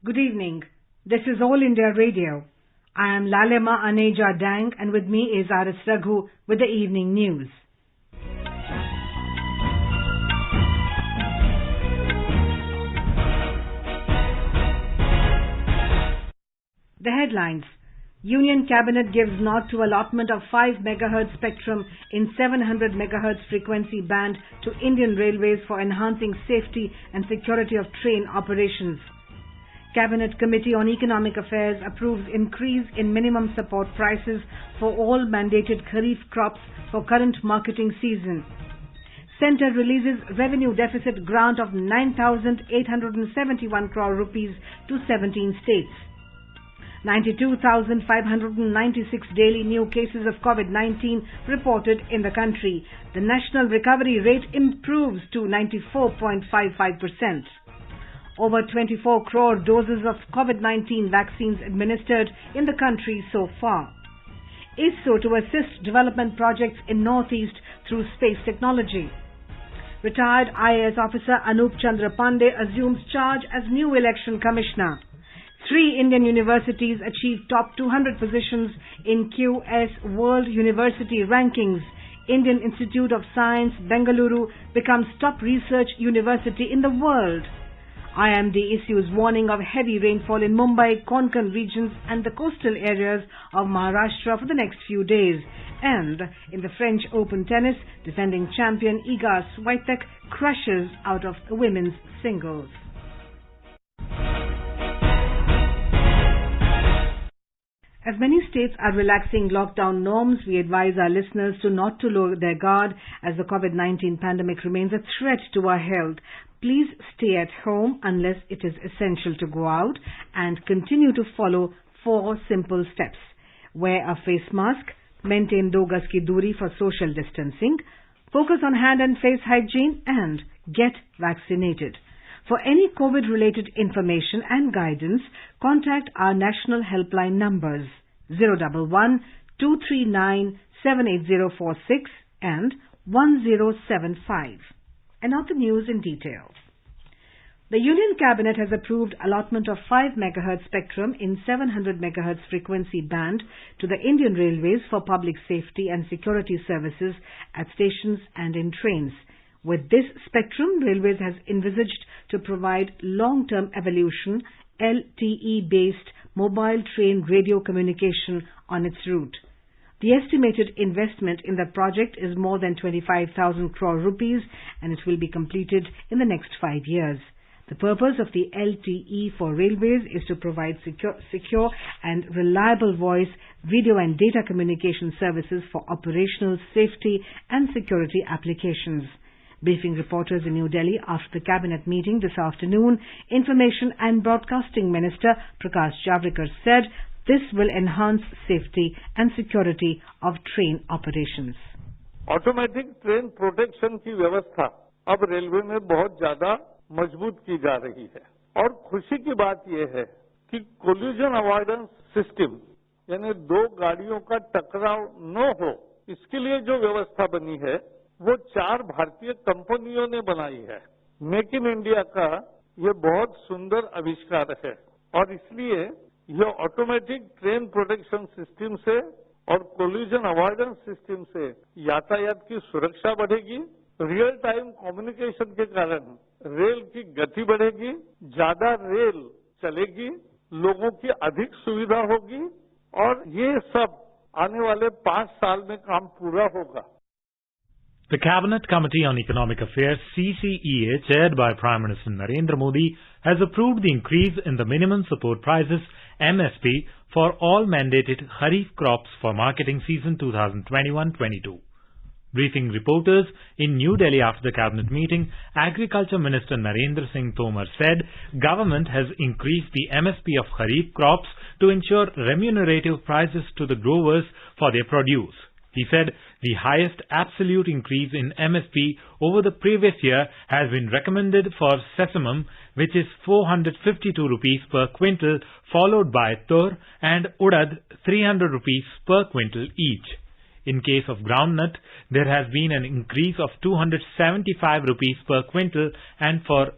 Good evening. This is All India Radio. I am Lalema Aneja Dang, and with me is R.S. Raghu with the evening news. The headlines. Union Cabinet gives nod to allotment of 5 MHz spectrum in 700 MHz frequency band to Indian Railways for enhancing safety and security of train operations. Cabinet Committee on Economic Affairs approves increase in minimum support prices for all mandated Kharif crops for current marketing season. Centre releases revenue deficit grant of 9,871 crore rupees to 17 states. 92,596 daily new cases of COVID-19 reported in the country. The national recovery rate improves to 94.55%. Over 24 crore doses of COVID-19 vaccines administered in the country so far. ISRO to assist development projects in Northeast through space technology. Retired IAS officer Anup Chandra Pandey assumes charge as new election commissioner. 3 Indian universities achieved top 200 positions in QS World University Rankings. Indian Institute of Science, Bengaluru becomes top research university in the world. IMD issues warning of heavy rainfall in Mumbai, Konkan regions and the coastal areas of Maharashtra for the next few days. And in the French Open tennis, defending champion Iga Swiatek crashes out of women's singles. As many states are relaxing lockdown norms, we advise our listeners not to lower their guard as the COVID-19 pandemic remains a threat to our health. Please stay at home unless it is essential to go out and continue to follow 4 simple steps. Wear a face mask, maintain 2 gaz ki duri for social distancing, focus on hand and face hygiene and get vaccinated. For any COVID-related information and guidance, contact our national helpline numbers 011 239 78046 and 1075. And now the news in detail. The Union Cabinet has approved allotment of 5 MHz spectrum in 700 MHz frequency band to the Indian Railways for public safety and security services at stations and in trains. With this spectrum, Railways has envisaged to provide long-term evolution LTE-based mobile train radio communication on its route. The estimated investment in the project is more than 25,000 crore rupees and it will be completed in the next 5 years. The purpose of the LTE for Railways is to provide secure and reliable voice, video and data communication services for operational safety and security applications. Briefing reporters in New Delhi after the cabinet meeting this afternoon, Information and Broadcasting Minister Prakash Javadekar said this will enhance safety and security of train operations. Automatic train protection की व्यवस्था अब railway में बहुत ज्यादा मजबूत की जा रही है और खुशी की बात यह है कि कोलिजन अवॉइडेंस सिस्टम यानी 2 गाड़ियों का टकराव न हो, इसके लिए जो व्यवस्था बनी है वो 4 भारतीय कंपनियों ने बनाई है। मेक इन इंडिया का ये बहुत सुंदर आविष्कार है और इसलिए ये ऑटोमेटिक ट्रेन प्रोटेक्शन सिस्टम से और कोलिजन अवॉइडेंस सिस्टम से यातायात की सुरक्षा बढ़ेगी, रियल टाइम कम्युनिकेशन के कारण रेल की गति बढ़ेगी, ज्यादा रेल चलेगी, लोगों की अधिक सुविधा होगी और ये सब आने वाले 5 साल में काम पूरा होगा। The Cabinet Committee on Economic Affairs CCEA, chaired by Prime Minister Narendra Modi, has approved the increase in the minimum support prices MSP for all mandated Kharif crops for marketing season 2021-22. Briefing reporters in New Delhi after the cabinet meeting, Agriculture Minister Narendra Singh Tomar said government has increased the MSP of Kharif crops to ensure remunerative prices to the growers for their produce. He said the highest absolute increase in MSP over the previous year has been recommended for sesamum, which is 452 rupees per quintal, followed by tur and urad 300 rupees per quintal each. In case of groundnut, there has been an increase of 275 rupees per quintal, and for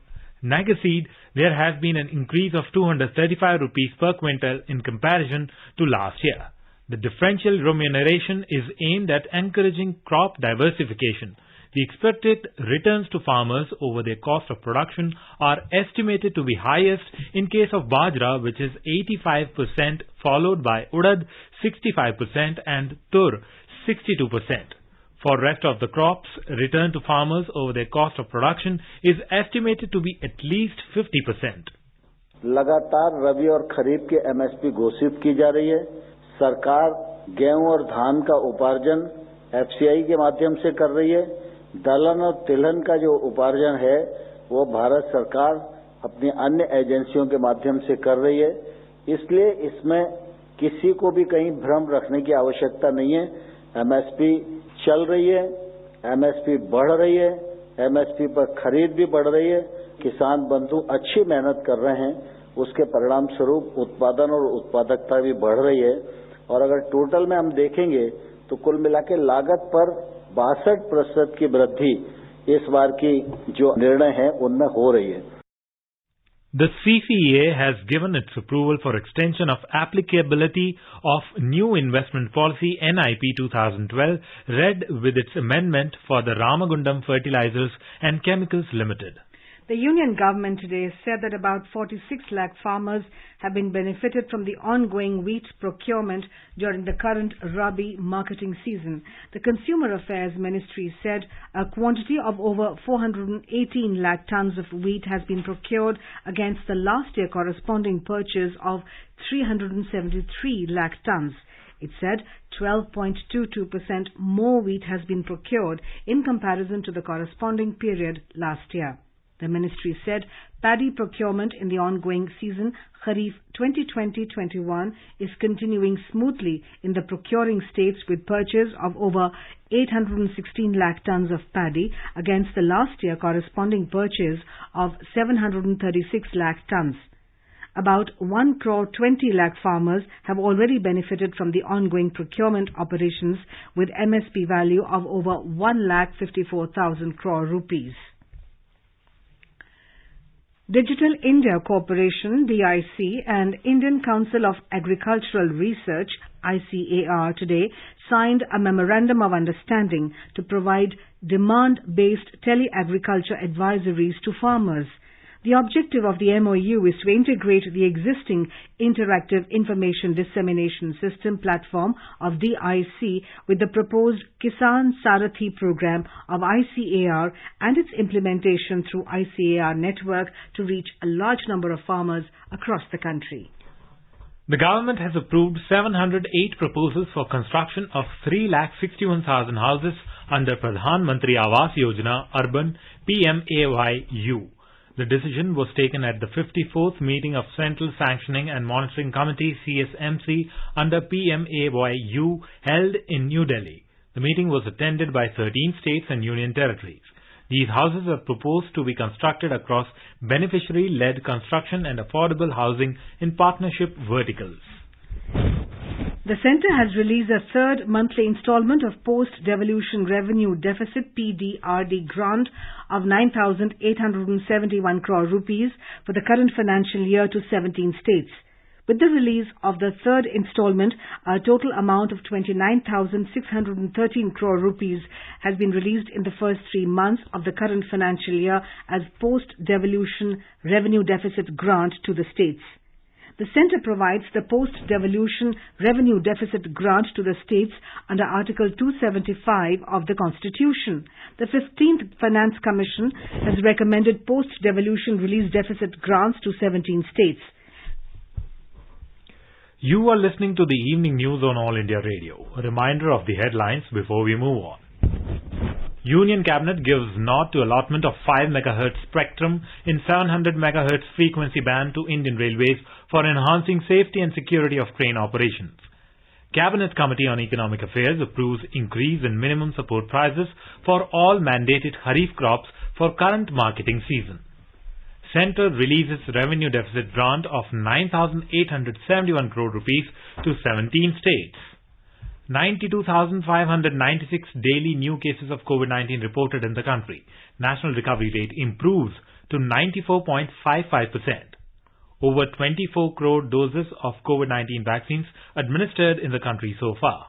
Nagaseed, there has been an increase of 235 rupees per quintal in comparison to last year. The differential remuneration is aimed at encouraging crop diversification. The expected returns to farmers over their cost of production are estimated to be highest in case of bajra, which is 85%, followed by urad 65% and tur 62%. For rest of the crops, return to farmers over their cost of production is estimated to be at least 50%. लगातार रबी और खरीफ के MSP घोषित की जा रही है। सरकार गेहूं और धान का उपार्जन एफसीआई के माध्यम से कर रही है। दलहन और तिलहन का जो उपार्जन है वो भारत सरकार अपनी अन्य एजेंसियों के माध्यम से कर रही है। इसलिए इसमें किसी को भी कहीं भ्रम रखने की आवश्यकता नहीं है। एमएसपी चल रही है, एमएसपी बढ़ रही है, एमएसपी पर खरीद भी बढ़ रही है। किसान बंधु अच्छी मेहनत कर रहे हैं, उसके परिणाम स्वरूप उत्पादन और उत्पादकता भी बढ़ रही है। और अगर टोटल में हम देखेंगे तो कुल मिला के लागत पर 62% की वृद्धि इस बार की जो निर्णय है उनमें हो रही है। The CCEA has given its approval for extension of applicability of New Investment Policy NIP 2012 read with its amendment for the Ramagundam Fertilizers and Chemicals Limited. The union government today said that about 46 lakh farmers have been benefited from the ongoing wheat procurement during the current Rabi marketing season. The Consumer Affairs Ministry said a quantity of over 418 lakh tons of wheat has been procured against the last year corresponding purchase of 373 lakh tons. It said 12.22% more wheat has been procured in comparison to the corresponding period last year. The ministry said paddy procurement in the ongoing season, Kharif 2020-21, is continuing smoothly in the procuring states with purchase of over 816 lakh tons of paddy against the last year corresponding purchase of 736 lakh tons. About 1 crore 20 lakh farmers have already benefited from the ongoing procurement operations with MSP value of over 1,54,000 crore rupees. Digital India Corporation, DIC, and Indian Council of Agricultural Research, ICAR, today signed a Memorandum of Understanding to provide demand-based tele-agriculture advisories to farmers. The objective of the MOU is to integrate the existing interactive information dissemination system platform of DIC with the proposed Kisan Sarathi program of ICAR and its implementation through ICAR network to reach a large number of farmers across the country. The government has approved 708 proposals for construction of 3,61,000 houses under Pradhan Mantri Awas Yojana Urban PMAYU. The decision was taken at the 54th meeting of Central Sanctioning and Monitoring Committee CSMC under PMAYU held in New Delhi. The meeting was attended by 13 states and union territories. These houses are proposed to be constructed across beneficiary-led construction and affordable housing in partnership verticals. The centre has released a third monthly installment of Post-Devolution Revenue Deficit PDRD grant of 9,871 crore rupees for the current financial year to 17 states. With the release of the third installment, a total amount of 29,613 crore rupees has been released in the first 3 months of the current financial year as Post-Devolution Revenue Deficit grant to the states. The centre provides the Post-Devolution Revenue Deficit grant to the states under Article 275 of the Constitution. The 15th Finance Commission has recommended Post-Devolution Release Deficit grants to 17 states. You are listening to the evening news on All India Radio. A reminder of the headlines before we move on. Union Cabinet gives nod to allotment of 5 MHz spectrum in 700 MHz frequency band to Indian Railways for enhancing safety and security of train operations. Cabinet Committee on Economic Affairs approves increase in minimum support prices for all mandated Kharif crops for current marketing season. Centre releases revenue deficit grant of 9,871 crore rupees to 17 states. 92,596 daily new cases of COVID-19 reported in the country. National recovery rate improves to 94.55%. Over 24 crore doses of COVID-19 vaccines administered in the country so far.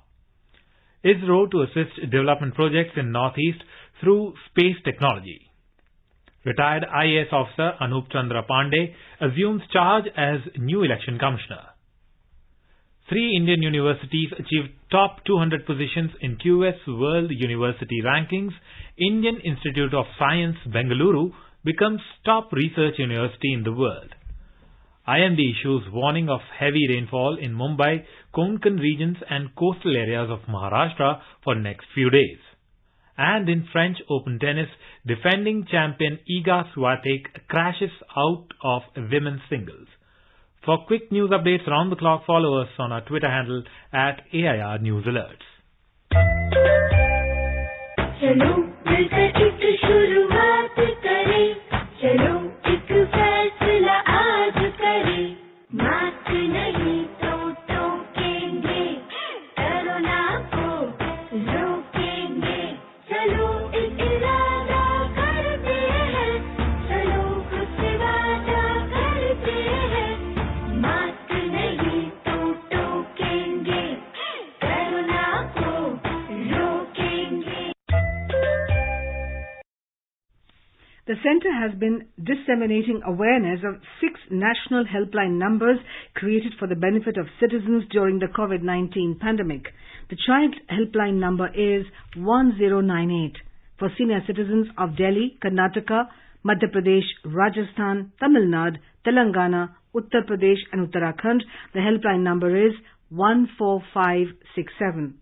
ISRO to assist development projects in Northeast through space technology. Retired IAS officer Anup Chandra Pandey assumes charge as new election commissioner. 3 Indian universities achieved top 200 positions in QS World University Rankings. Indian Institute of Science, Bengaluru becomes top research university in the world. IMD issues warning of heavy rainfall in Mumbai, Konkan regions and coastal areas of Maharashtra for next few days. And in French Open tennis, defending champion Iga Swiatek crashes out of women's singles. For quick news updates around the clock, follow us on our Twitter handle at AIR News Alerts. चलो मिलकर एक शुरुआत करें, चलो एक फैसला आज करें, मास्क नहीं तो टोकेंगे, कोरोना को रोकेंगे, चलो एक इरादा करते हैं, चलो खुद से वादा करते हैं, मास्क नहीं तो टोकेंगे, कोरोना को रोकेंगे. The Centre has been disseminating awareness of 6 national helpline numbers created for the benefit of citizens during the COVID-19 pandemic. The child helpline number is 1098. For senior citizens of Delhi, Karnataka, Madhya Pradesh, Rajasthan, Tamil Nadu, Telangana, Uttar Pradesh and Uttarakhand, the helpline number is 14567.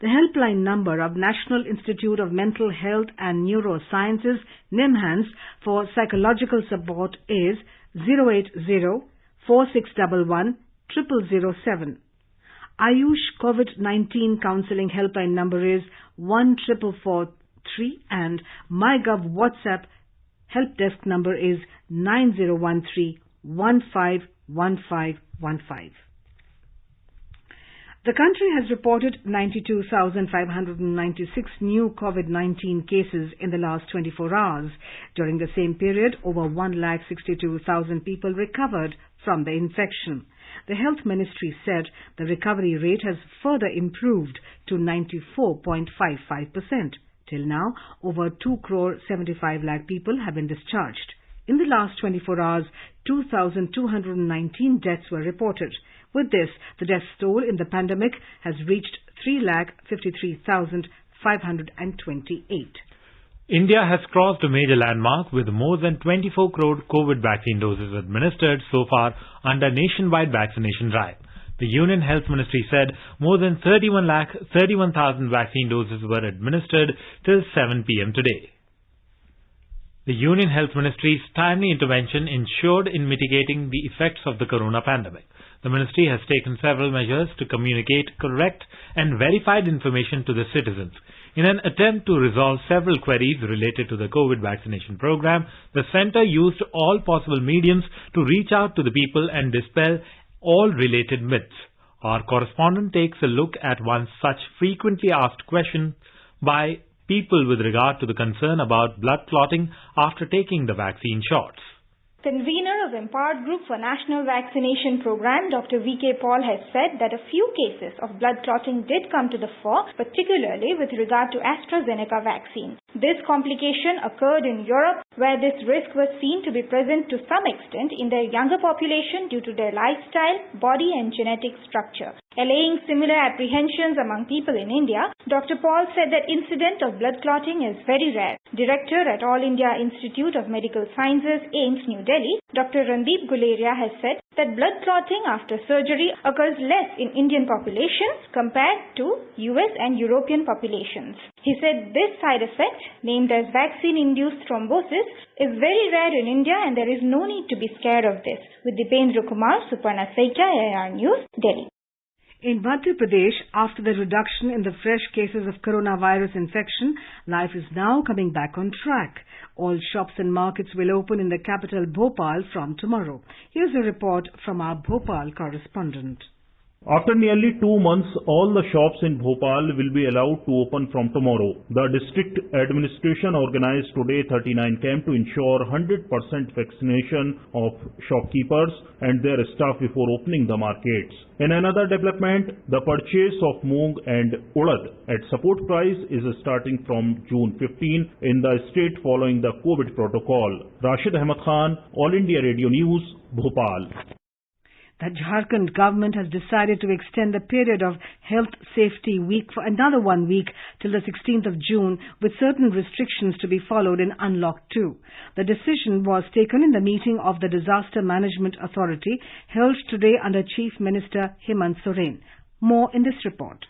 The helpline number of National Institute of Mental Health and Neurosciences, NIMHANS, for psychological support is 080-4611-0007. Ayush COVID-19 Counseling helpline number is 14443 and MyGov WhatsApp help desk number is 9013-151515. The country has reported 92,596 new COVID-19 cases in the last 24 hours. During the same period, over 1,62,000 people recovered from the infection. The Health Ministry said the recovery rate has further improved to 94.55%. Till now, over 2 crore 75 lakh people have been discharged. In the last 24 hours, 2,219 deaths were reported. With this, the death toll in the pandemic has reached 3,53,528. India has crossed a major landmark with more than 24 crore COVID vaccine doses administered so far under nationwide vaccination drive. The Union Health Ministry said more than 31,000 vaccine doses were administered till 7 p.m. today. The Union Health Ministry's timely intervention ensured in mitigating the effects of the corona pandemic. The ministry has taken several measures to communicate correct and verified information to the citizens. In an attempt to resolve several queries related to the COVID vaccination program, the centre used all possible mediums to reach out to the people and dispel all related myths. Our correspondent takes a look at one such frequently asked question by people with regard to the concern about blood clotting after taking the vaccine shots. Convener of Empowered Group for National Vaccination Program, Dr. V.K. Paul has said that a few cases of blood clotting did come to the fore, particularly with regard to AstraZeneca vaccine. This complication occurred in Europe, where this risk was seen to be present to some extent in their younger population due to their lifestyle, body and genetic structure. Allaying similar apprehensions among people in India, Dr. Paul said that incident of blood clotting is very rare. Director at All India Institute of Medical Sciences, AIIMS, New Delhi, Dr. Randeep Guleria has said that blood clotting after surgery occurs less in Indian populations compared to US and European populations. He said this side effect, named as vaccine-induced thrombosis, is very rare in India and there is no need to be scared of this. With Dipendra Kumar, Suparna Saika, AIR News, Delhi. In Madhya Pradesh, after the reduction in the fresh cases of coronavirus infection, life is now coming back on track. All shops and markets will open in the capital Bhopal from tomorrow. Here's a report from our Bhopal correspondent. After nearly 2 months, all the shops in Bhopal will be allowed to open from tomorrow. The district administration organized today 39 camp to ensure 100% vaccination of shopkeepers and their staff before opening the markets. In another development, the purchase of moong and urad at support price is starting from June 15 in the state following the COVID protocol. Rashid Ahmed Khan, All India Radio News, Bhopal. The Jharkhand government has decided to extend the period of Health Safety Week for another 1 week till the 16th of June, with certain restrictions to be followed in Unlock 2. The decision was taken in the meeting of the Disaster Management Authority held today under Chief Minister Hemant Soren. More in this report.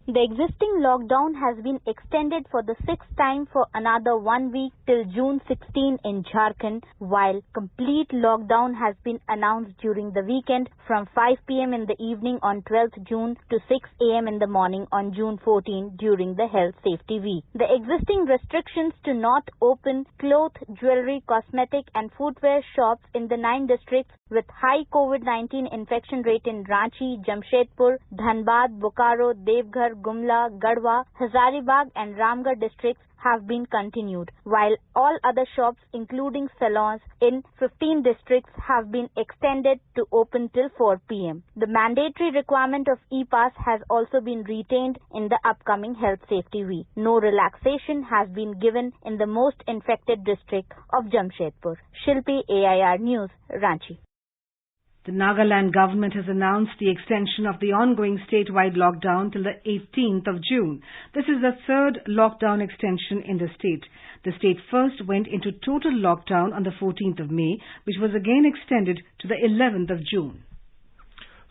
The existing lockdown has been extended for the 6th time for another 1 week till June 16 in Jharkhand, while complete lockdown has been announced during the weekend from 5 p.m. in the evening on 12th June to 6 a.m. in the morning on June 14 during the Health Safety Week. The existing restrictions to not open cloth, jewelry, cosmetic and footwear shops in the 9 districts with high COVID-19 infection rate in Ranchi, Jamshedpur, Dhanbad, Bokaro, Devghar, Gumla, Garhwa, Hazaribagh and Ramgarh districts have been continued, while all other shops including salons in 15 districts have been extended to open till 4 p.m. The mandatory requirement of e-pass has also been retained in the upcoming Health Safety Week. No relaxation has been given in the most infected district of Jamshedpur. Shilpi, AIR News, Ranchi. The Nagaland government has announced the extension of the ongoing statewide lockdown till the 18th of June. This is the third lockdown extension in the state. The state first went into total lockdown on the 14th of May, which was again extended to the 11th of June.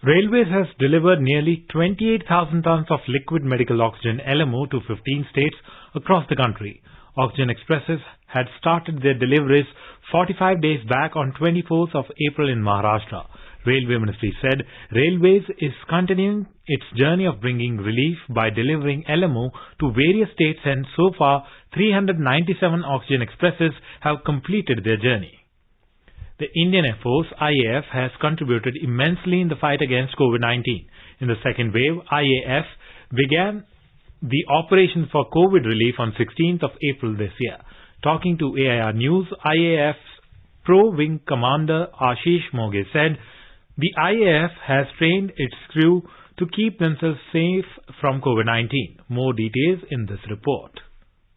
Railways has delivered nearly 28,000 tons of liquid medical oxygen LMO to 15 states across the country. Oxygen expresses had started their deliveries 45 days back on 24th of April in Maharashtra. Railway Ministry said Railways is continuing its journey of bringing relief by delivering LMO to various states, and so far 397 oxygen expresses have completed their journey. The Indian Air Force, IAF, has contributed immensely in the fight against COVID-19. In the second wave, IAF began the operation for COVID relief on 16th of April this year. Talking to AIR News, IAF's Pro-Wing Commander Ashish Moge said the IAF has trained its crew to keep themselves safe from COVID-19. More details in this report.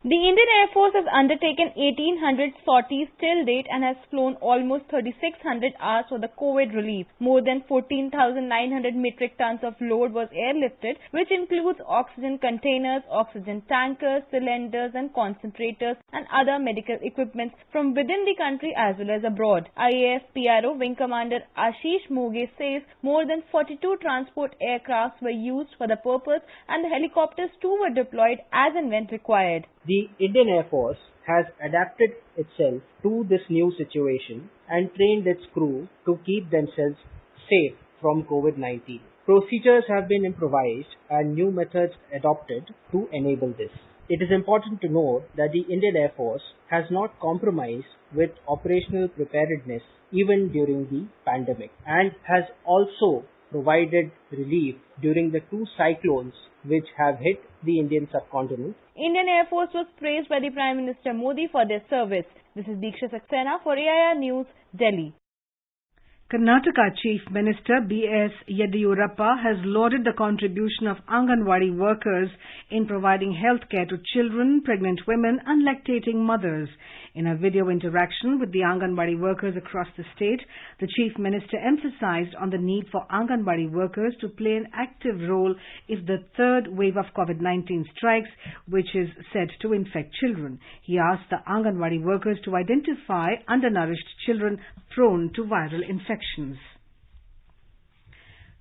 The Indian Air Force has undertaken 1,800 sorties till date and has flown almost 3,600 hours for the COVID relief. More than 14,900 metric tons of load was airlifted, which includes oxygen containers, oxygen tankers, cylinders and concentrators and other medical equipment from within the country as well as abroad. IAF PRO Wing Commander Ashish Moge says more than 42 transport aircrafts were used for the purpose and the helicopters too were deployed as and when required. The Indian Air Force has adapted itself to this new situation and trained its crew to keep themselves safe from COVID-19. Procedures have been improvised and new methods adopted to enable this. It is important to note that the Indian Air Force has not compromised with operational preparedness even during the pandemic, and has also provided relief during the 2 cyclones which have hit the Indian subcontinent. Indian Air Force was praised by the Prime Minister Modi for their service. This is Diksha Saxena for AIR News, Delhi. Karnataka Chief Minister B.S. Yediyurappa has lauded the contribution of Anganwadi workers in providing health care to children, pregnant women and lactating mothers. In a video interaction with the Anganwadi workers across the state, the Chief Minister emphasized on the need for Anganwadi workers to play an active role if the third wave of COVID-19 strikes, which is said to infect children. He asked the Anganwadi workers to identify undernourished children prone to viral infections.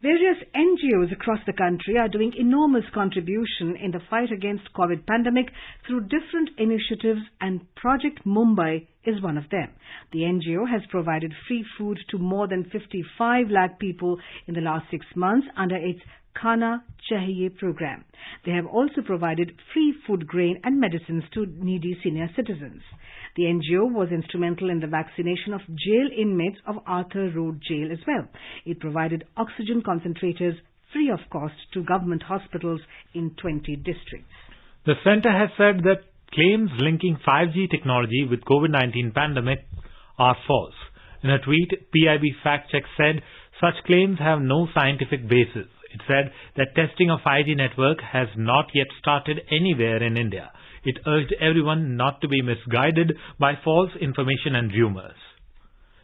Various NGOs across the country are doing enormous contribution in the fight against COVID pandemic through different initiatives, and Project Mumbai is one of them. The NGO has provided free food to more than 55 lakh people in the last 6 months under its Khana Chahiye program. They have also provided free food grain and medicines to needy senior citizens. The NGO was instrumental in the vaccination of jail inmates of Arthur Road Jail as well. It provided oxygen concentrators, free of cost to government hospitals in 20 districts. The centre has said that claims linking 5G technology with COVID-19 pandemic are false. In a tweet, PIB Fact Check said such claims have no scientific basis. It said that testing of 5G network has not yet started anywhere in India. It urged everyone not to be misguided by false information and rumours.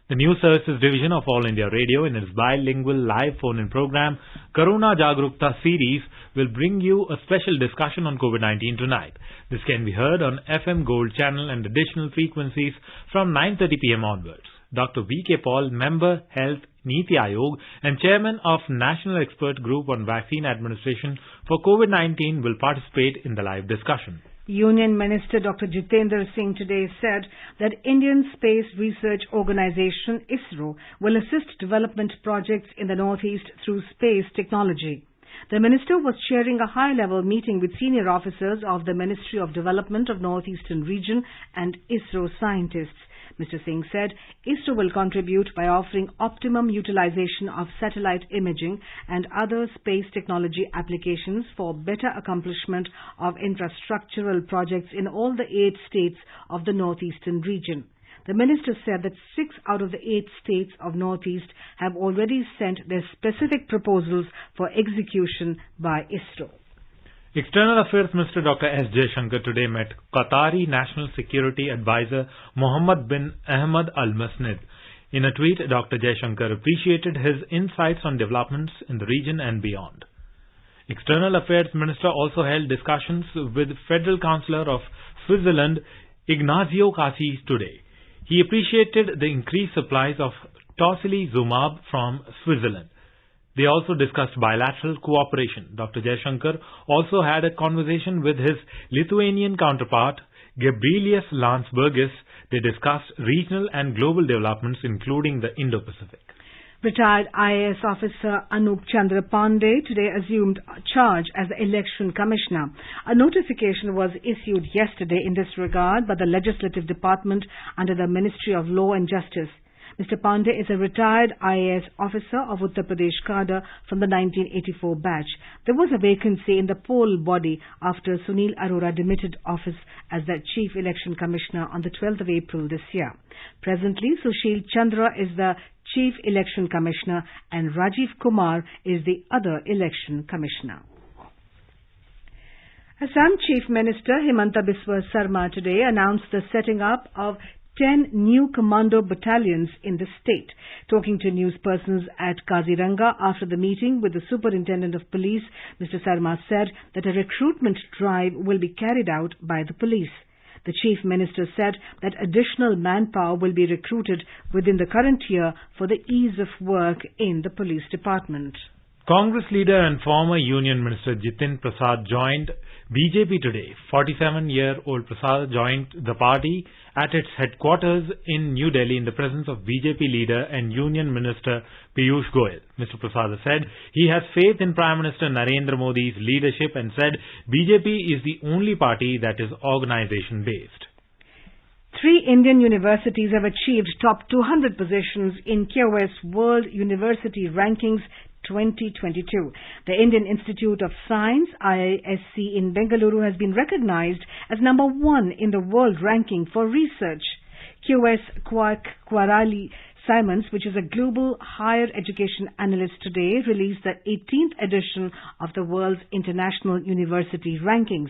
The News Services Division of All India Radio in its bilingual live phone-in program, Corona Jagrukta series, will bring you a special discussion on COVID-19 tonight. This can be heard on FM Gold channel and additional frequencies from 9:30 p.m. onwards. Dr. V.K. Paul, Member, Health, Niti Aayog and Chairman of National Expert Group on Vaccine Administration for COVID-19 will participate in the live discussion. Union Minister Dr. Jitendra Singh today said that Indian Space Research Organisation ISRO will assist development projects in the Northeast through space technology. The minister was chairing a high-level meeting with senior officers of the Ministry of Development of Northeastern Region and ISRO scientists. Mr. Singh said ISRO will contribute by offering optimum utilization of satellite imaging and other space technology applications for better accomplishment of infrastructural projects in all the 8 states of the Northeastern region. The minister said that 6 out of the 8 states of Northeast have already sent their specific proposals for execution by ISRO. External Affairs Minister Dr. S. Jaishankar today met Qatari National Security Advisor Mohammed bin Ahmed Al Masnid. In a tweet, Dr. Jaishankar appreciated his insights on developments in the region and beyond. External Affairs Minister also held discussions with Federal Councillor of Switzerland Ignazio Cassis today. He appreciated the increased supplies of tocilizumab from Switzerland. They also discussed bilateral cooperation. Dr. Jaishankar also had a conversation with his Lithuanian counterpart, Gabrielius Landsbergis. They discussed regional and global developments, including the Indo-Pacific. Retired IAS officer Anup Chandra Pandey today assumed charge as the Election Commissioner. A notification was issued yesterday in this regard by the Legislative Department under the Ministry of Law and Justice. Mr. Pandey is a retired IAS officer of Uttar Pradesh cadre from the 1984 batch. There was a vacancy in the poll body after Sunil Arora demitted office as the Chief Election Commissioner on the 12th of April this year. Presently, Sushil Chandra is the Chief Election Commissioner and Rajiv Kumar is the other Election Commissioner. Assam Chief Minister Himanta Biswa Sarma today announced the setting up of 10 new commando battalions in the state. Talking to news persons at Kaziranga after the meeting with the Superintendent of Police, Mr. Sarma said that a recruitment drive will be carried out by the police. The Chief Minister said that additional manpower will be recruited within the current year for the ease of work in the police department. Congress leader and former Union Minister Jitin Prasad joined BJP today. 47-year-old Prasad joined the party at its headquarters in New Delhi in the presence of BJP leader and Union Minister Piyush Goyal. Mr. Prasad said he has faith in Prime Minister Narendra Modi's leadership and said BJP is the only party that is organization-based. 3 Indian universities have achieved top 200 positions in QS World University Rankings 2022. The Indian Institute of Science, IISc in Bengaluru, has been recognized as number 1 in the world ranking for research. QS Kwarali Simons, which is a global higher education analyst today, released the 18th edition of the world's international university rankings.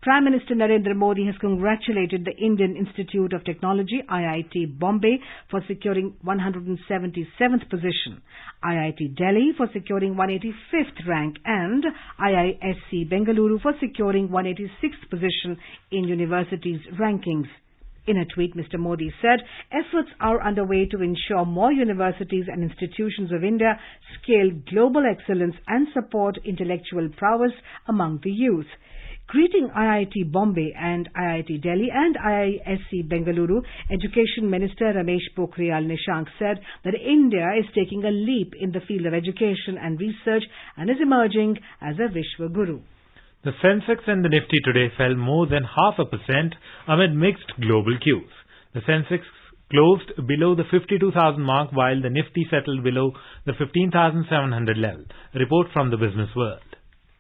Prime Minister Narendra Modi has congratulated the Indian Institute of Technology, IIT Bombay, for securing 177th position, IIT Delhi for securing 185th rank, and IISc Bengaluru for securing 186th position in universities' rankings. In a tweet, Mr. Modi said, efforts are underway to ensure more universities and institutions of India scale global excellence and support intellectual prowess among the youth. Greeting IIT Bombay and IIT Delhi and IISc Bengaluru, Education Minister Ramesh Pokhriyal Nishank said that India is taking a leap in the field of education and research and is emerging as a Vishwa Guru. The Sensex and the Nifty today fell more than 0.5% amid mixed global cues. The Sensex closed below the 52,000 mark while the Nifty settled below the 15,700 level. A report from the Business World.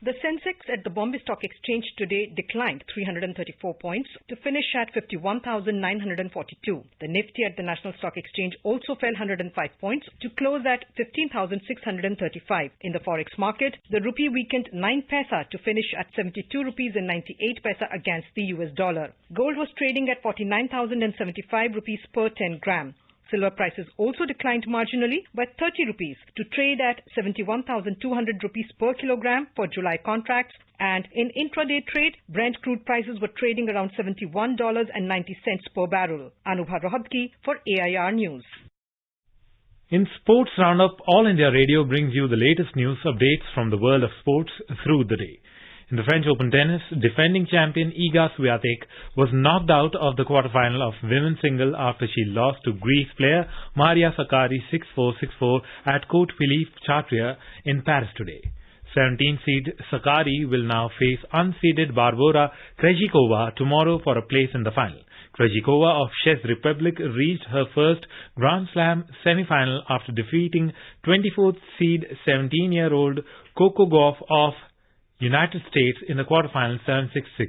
The Sensex at the Bombay Stock Exchange today declined 334 points to finish at 51,942. The Nifty at the National Stock Exchange also fell 105 points to close at 15,635. In the forex market, the rupee weakened 9 paisa to finish at 72 rupees and 98 paisa against the US dollar. Gold was trading at 49,075 rupees per 10 gram. Silver prices also declined marginally by 30 rupees to trade at 71,200 rupees per kilogram for July contracts, and in intraday trade, Brent crude prices were trading around $71.90 per barrel. Anubha Rohabki for AIR News. In Sports Roundup, All India Radio brings you the latest news updates from the world of sports through the day. In the French Open tennis, defending champion Iga Swiatek was knocked out of the quarterfinal of women's single after she lost to Greece player Maria Sakkari 6-4, 6-4 at Court Philippe Chatrier in Paris today. 17th-seed Sakkari will now face unseeded Barbora Krejcikova tomorrow for a place in the final. Krejcikova of Czech Republic reached her first Grand Slam semi-final after defeating 24th seed 17-year-old Coco Gauff of United States in the quarterfinal 7-6, 6-3.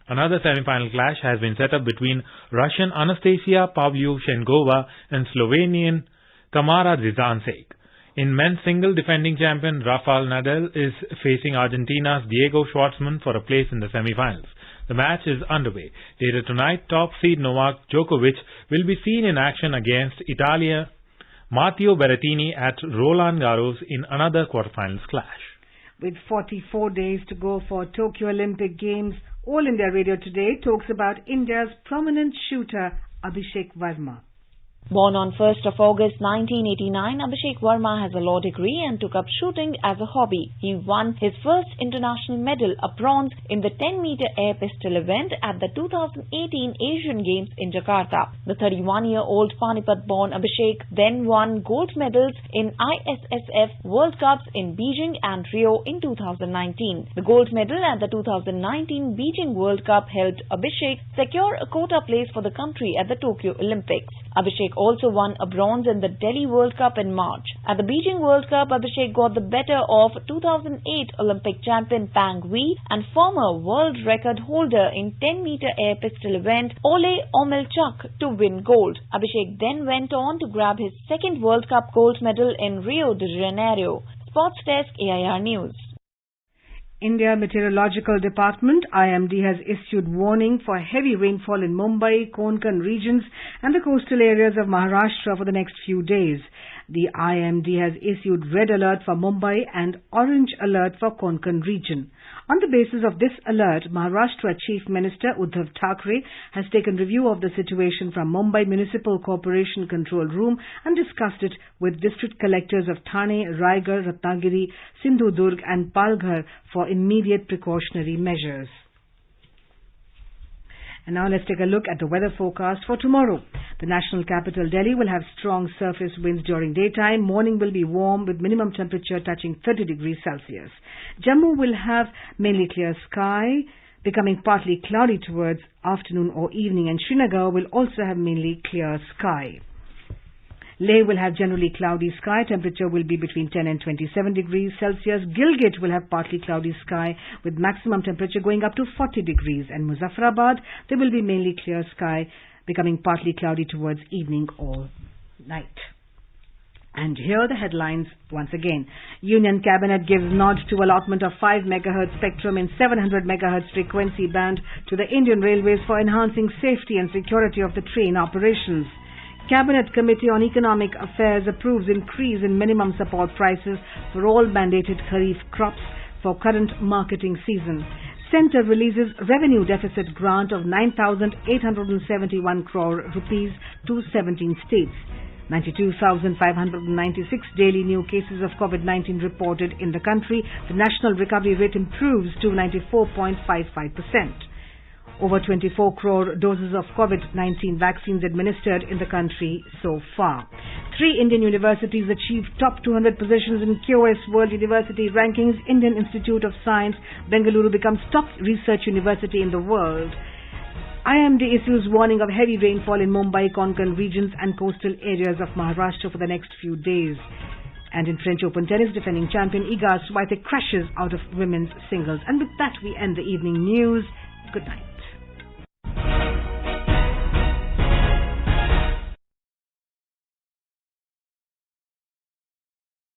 Another semi-final clash has been set up between Russian Anastasia Pavlyuchenkova and Slovenian Tamara Zidansek. In men's single, defending champion Rafael Nadal is facing Argentina's Diego Schwartzman for a place in the semi-finals. The match is underway. Later tonight, top seed Novak Djokovic will be seen in action against Italia Matteo Berrettini at Roland Garros in another quarterfinals clash. With 44 days to go for Tokyo Olympic Games, All India Radio today talks about India's prominent shooter Abhishek Verma. Born on 1st of August 1989, Abhishek Verma has a law degree and took up shooting as a hobby. He won his first international medal, a bronze, in the 10-meter air pistol event at the 2018 Asian Games in Jakarta. The 31-year-old Panipat-born Abhishek then won gold medals in ISSF World Cups in Beijing and Rio in 2019. The gold medal at the 2019 Beijing World Cup helped Abhishek secure a quota place for the country at the Tokyo Olympics. Abhishek also won a bronze in the Delhi World Cup in March. At the Beijing World Cup, Abhishek got the better of 2008 Olympic champion Pang Wei and former world record holder in 10-meter air pistol event Ole Omelchuk to win gold. Abhishek then went on to grab his second World Cup gold medal in Rio de Janeiro. Sports Desk, AIR News. India Meteorological Department IMD has issued warning for heavy rainfall in Mumbai, Konkan regions and the coastal areas of Maharashtra for the next few days. The IMD has issued red alert for Mumbai and orange alert for Konkan region. On the basis of this alert, Maharashtra Chief Minister Uddhav Thackeray has taken review of the situation from Mumbai Municipal Corporation Control Room and discussed it with district collectors of Thane, Raigad, Ratnagiri, Sindhudurg and Palghar for immediate precautionary measures. And now let's take a look at the weather forecast for tomorrow. The national capital Delhi will have strong surface winds during daytime. Morning will be warm with minimum temperature touching 30 degrees Celsius. Jammu will have mainly clear sky, becoming partly cloudy towards afternoon or evening, and Srinagar will also have mainly clear sky. Leh will have generally cloudy sky. Temperature will be between 10 and 27 degrees Celsius. Gilgit will have partly cloudy sky with maximum temperature going up to 40 degrees. And Muzaffarabad, there will be mainly clear sky, becoming partly cloudy towards evening or night. And here are the headlines once again. Union Cabinet gives nod to allotment of 5 MHz spectrum in 700 MHz frequency band to the Indian Railways for enhancing safety and security of the train operations. Cabinet Committee on Economic Affairs approves increase in minimum support prices for all mandated Kharif crops for current marketing season. Centre releases revenue deficit grant of 9,871 crore rupees to 17 states. 92,596 daily new cases of COVID-19 reported in the country. The national recovery rate improves to 94.55%. Over 24 crore doses of COVID-19 vaccines administered in the country so far. 3 Indian universities achieved top 200 positions in QS World University Rankings. Indian Institute of Science, Bengaluru becomes top research university in the world. IMD issues warning of heavy rainfall in Mumbai, Konkan regions and coastal areas of Maharashtra for the next few days. And in French Open tennis, defending champion Iga Swiatek crashes out of women's singles. And with that, we end the evening news. Good night.